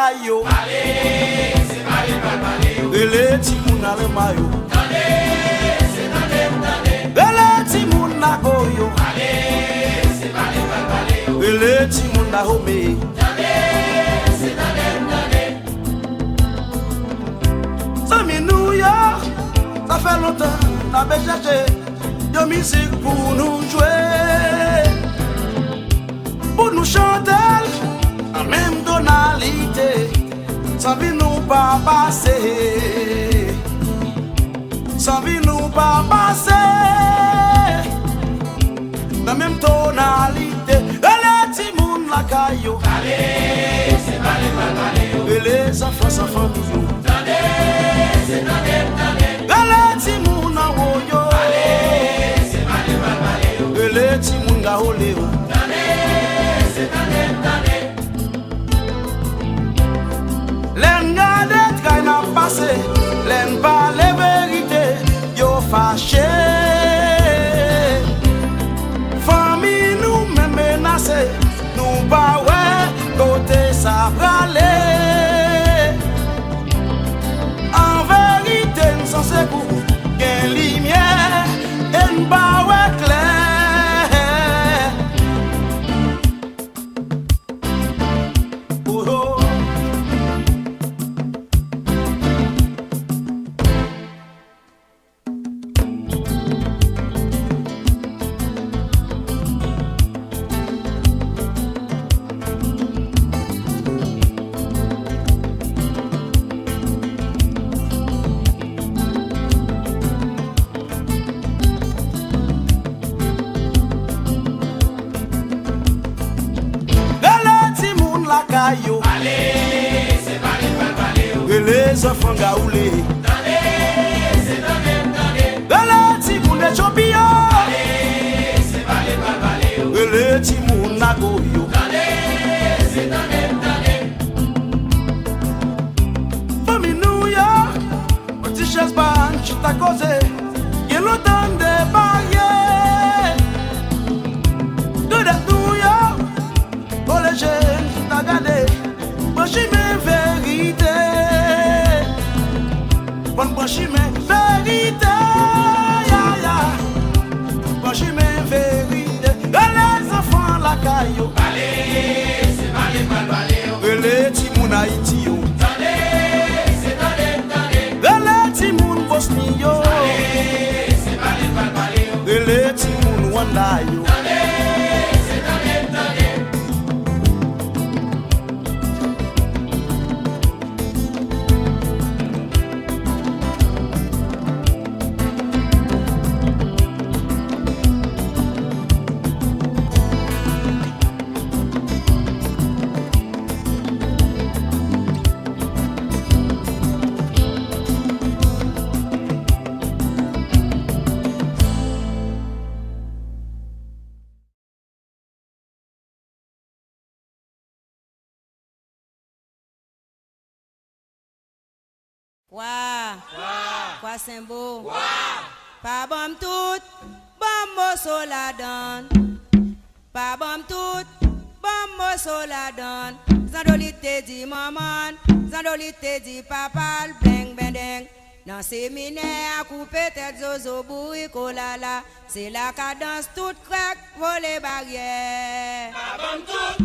caillou. Allez, c'est balé, balé. Et les timoun a le maillot. Allez, c'est balé, balé. Et les timoun a goyo. Allez, c'est balé, balé. Et les timoun a homé. Allez, c'est balé, balé. Ça mi New York, ça fait longtemps, n'a pas cherché de musique pour nous jouer, pour nous chanter, en même tonalité, sans vie nous pas passer, sans vie nous pas passer, dans même tonalité, et les petits moun la caillou, Allez, c'est balé, balé. et les enfants toujours. C'est balé, balé. Les petits moun a woyo. Allez, c'est balé, balé. Et les petits moun a olé. C'est balé, balé. L'en gade kay n'a passé, l'en pas les vérités, yo fâché. Famille nous me menacé, nous pas ouais, côté ça pralé. En vérité, nous sommes secours, gain lumière, et nous pas ouais clair. Oh, oh. Caillou. Allez, c'est balé, balé. Et les enfants gaoulés. Allez, c'est balé, balé. Et les petits moun de champignons. Allez, c'est balé, balé. Et les petits moun na goyo. Allez, c'est balé, balé. Famille New York, petit chaise ban, chita causé. Y'a longtemps de barrières. De New York, oh les jeunes, t'as gardé. Branchi mes vérités. Bon branchi mes vérités. Ya ya. Branchi mes vérités. Et les enfants la caillou. Allez, c'est balé, balé. Et les petits moun Haïti yo. Allez, c'est balé, balé. Et les petits moun Bosnie yo. Allez, c'est balé, balé. Et les petits moun Rwanda yo. Allez, c'est balé, balé. Wa, kwa sembo, pa bom tout, bom moso la don. Pa bom tout, bom moso la don. Zandolite di maman, zandolite di papa, bleng bendeng. Dans séminaire, à couper tête zozo boui kolala. C'est la cadence toute craque, voler barrière. Pa bom tout,